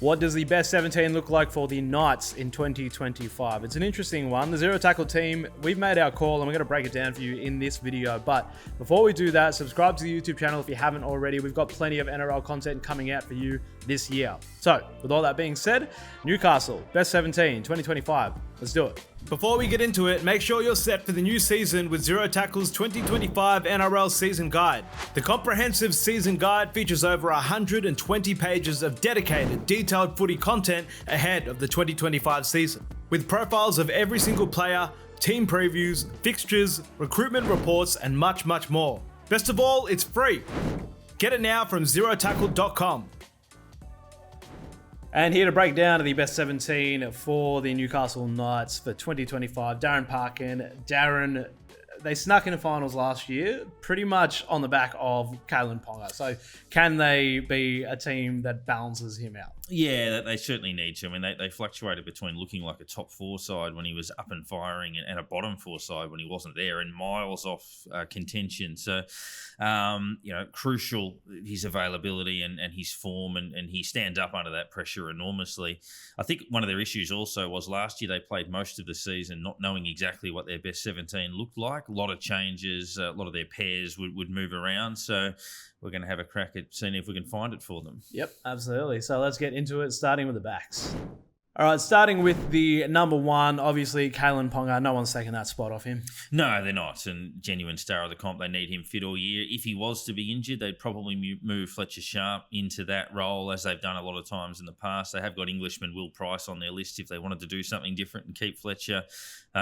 What does the best 17 look like for the Knights in 2025? It's an interesting one. The zero tackle team, we've made our call and we're going to break it down for you in this video. But before we do that, subscribe to the YouTube channel if you haven't already. We've got plenty of NRL content coming out for you this year. So with all that being said, Newcastle, best 17, 2025. Let's do it. Before we get into it, make sure you're set for the new season with Zero Tackle's 2025 NRL Season Guide. The comprehensive season guide features over 120 pages of dedicated, detailed footy content ahead of the 2025 season. With profiles of every single player, team previews, fixtures, recruitment reports, and much, much more. Best of all, it's free. Get it now from zerotackle.com. And here to break down the best 17 for the Newcastle Knights for 2025, Darren Parkin. Darren, they snuck into finals last year, pretty much on the back of Kalyn Ponga. So can they be a team that balances him out? Yeah, they certainly need to. I mean, they fluctuated between looking like a top four side when he was up and firing and a bottom four side when he wasn't there, and miles off contention. So, crucial his availability and his form, and he stands up under that pressure enormously. I think one of their issues also was last year they played most of the season not knowing exactly what their best 17 looked like. A lot of changes, a lot of their pairs would move around. So we're going to have a crack at seeing if we can find it for them. Yep, absolutely. So let's get into it, starting with the backs. All right, starting with the number one, obviously, Kalyn Ponga. No one's taking that spot off him. No, they're not. And genuine star of the comp, they need him fit all year. If he was to be injured, they'd probably move Fletcher Sharp into that role, as they've done a lot of times in the past. They have got Englishman Will Price on their list if they wanted to do something different and keep Fletcher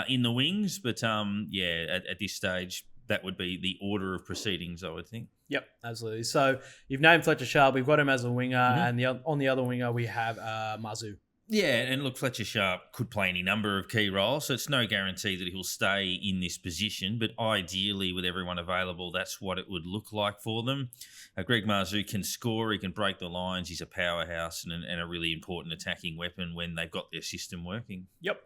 in the wings. But, at this stage, that would be the order of proceedings, I would think. Yep, absolutely. So you've named Fletcher Sharp. We've got him as a winger, and on the other winger we have Mazu. Yeah, and look, Fletcher Sharp could play any number of key roles, so it's no guarantee that he'll stay in this position, but ideally, with everyone available, that's what it would look like for them. Greg Mazu can score, he can break the lines, he's a powerhouse and a really important attacking weapon when they've got their system working. Yep.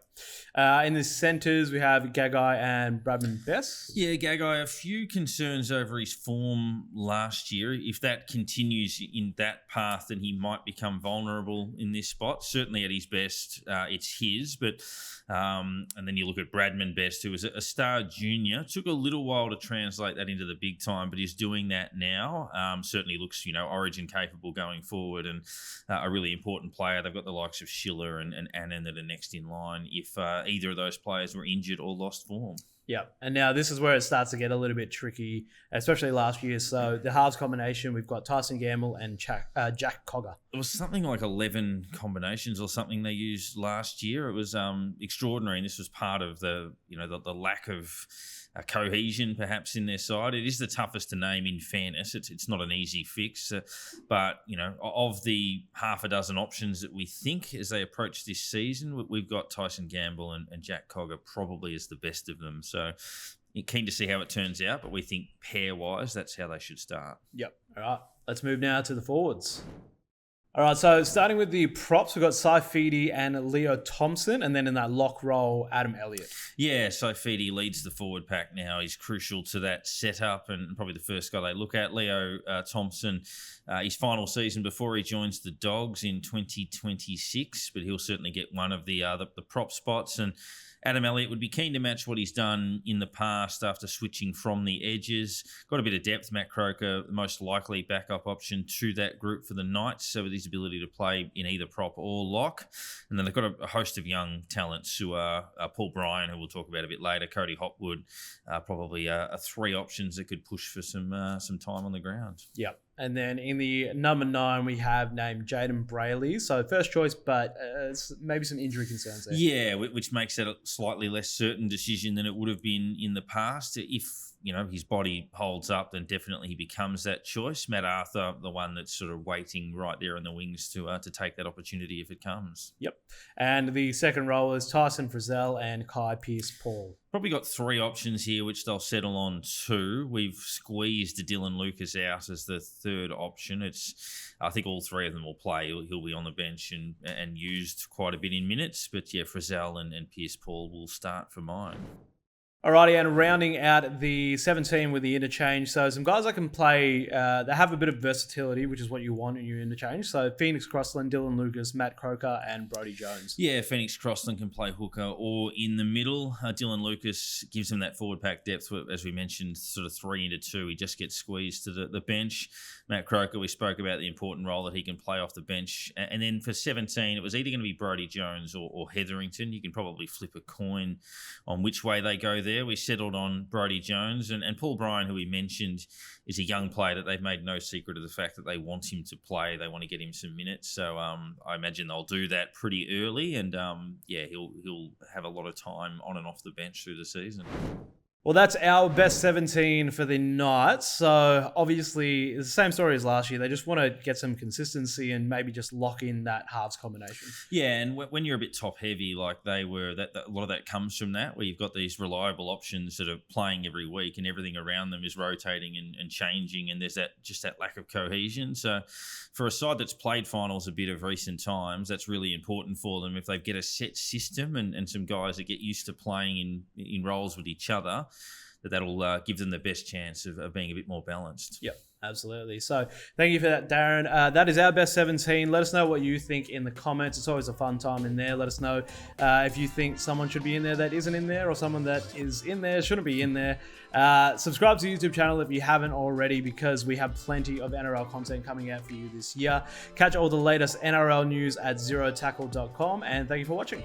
In the centres, we have Gagai and Bradman Best. Yeah, Gagai, a few concerns over his form last year. If that continues in that path, then he might become vulnerable in this spot. Certainly at his best, it's his. But and then you look at Bradman Best, who was a star junior. Took a little while to translate that into the big time, but he's doing that now. Certainly looks, Origin capable going forward, and a really important player. They've got the likes of Schiller and Annan that are next in line if either of those players were injured or lost form. Yeah, and now this is where it starts to get a little bit tricky, especially last year. So the halves combination, we've got Tyson Gamble and Jack Cogger. It was something like 11 combinations or something they used last year. It was extraordinary, and this was part of the lack of cohesion perhaps in their side. It is the toughest to name, in fairness. It's not an easy fix, but of the half a dozen options that we think as they approach this season, we've got Tyson Gamble and Jack Cogger probably as the best of them. So keen to see how it turns out, but we think pair-wise, that's how they should start. Yep. All right, let's move now to the forwards. All right, so starting with the props, we've got Saifidi and Leo Thompson, and then in that lock role, Adam Elliott. Yeah, Saifidi leads the forward pack now. He's crucial to that setup and probably the first guy they look at. Leo Thompson, his final season before he joins the Dogs in 2026, but he'll certainly get one of the prop spots. And Adam Elliott would be keen to match what he's done in the past after switching from the edges. Got a bit of depth. Matt Croker, the most likely backup option to that group for the Knights, so with his ability to play in either prop or lock. And then they've got a host of young talents who are Paul Bryan, who we'll talk about a bit later, Cody Hopwood, probably three options that could push for some time on the ground. Yep. And then in the number 9, we have named Jaden Brayley. So first choice, but maybe some injury concerns there. Yeah, which makes it a slightly less certain decision than it would have been in the past. If his body holds up, then definitely he becomes that choice. Matt Arthur, the one that's sort of waiting right there in the wings to take that opportunity if it comes. Yep. And the second row is Tyson Frizzell and Kai Pearce-Paul. Probably got three options here, which they'll settle on 2. We've squeezed Dylan Lucas out as the third option. I think all three of them will play. He'll be on the bench and used quite a bit in minutes. But yeah, Frizzell and Pearce-Paul will start for mine. Alrighty, and rounding out the 17 with the interchange. So some guys that can play, they have a bit of versatility, which is what you want in your interchange. So Phoenix Crossland, Dylan Lucas, Matt Croker, and Brodie Jones. Yeah, Phoenix Crossland can play hooker or in the middle. Dylan Lucas gives him that forward pack depth, as we mentioned, sort of 3 into 2. He just gets squeezed to the bench. Matt Croker, we spoke about the important role that he can play off the bench. And then for 17, it was either going to be Brodie Jones or Hetherington. You can probably flip a coin on which way they go there. We settled on Brodie Jones, and Paul Bryan, who we mentioned, is a young player that they've made no secret of the fact that they want him to play. They want to get him some minutes. So I imagine they'll do that pretty early, and he'll have a lot of time on and off the bench through the season. Well, that's our best 17 for the Knights. So obviously, it's the same story as last year. They just want to get some consistency and maybe just lock in that halves combination. Yeah, and when you're a bit top heavy like they were, that a lot of that comes from that, where you've got these reliable options that are playing every week, and everything around them is rotating and changing, and there's that lack of cohesion. So for a side that's played finals a bit of recent times, that's really important for them. If they get a set system and some guys that get used to playing in roles with each other, that'll give them the best chance of being a bit more balanced. Yep, absolutely. So thank you for that, Darren. That is our best 17. Let us know what you think in the comments. It's always a fun time in there. Let us know if you think someone should be in there that isn't in there, or someone that is in there shouldn't be in there. Subscribe to the YouTube channel if you haven't already, because we have plenty of NRL content coming out for you this year. Catch all the latest NRL news at zerotackle.com, and thank you for watching.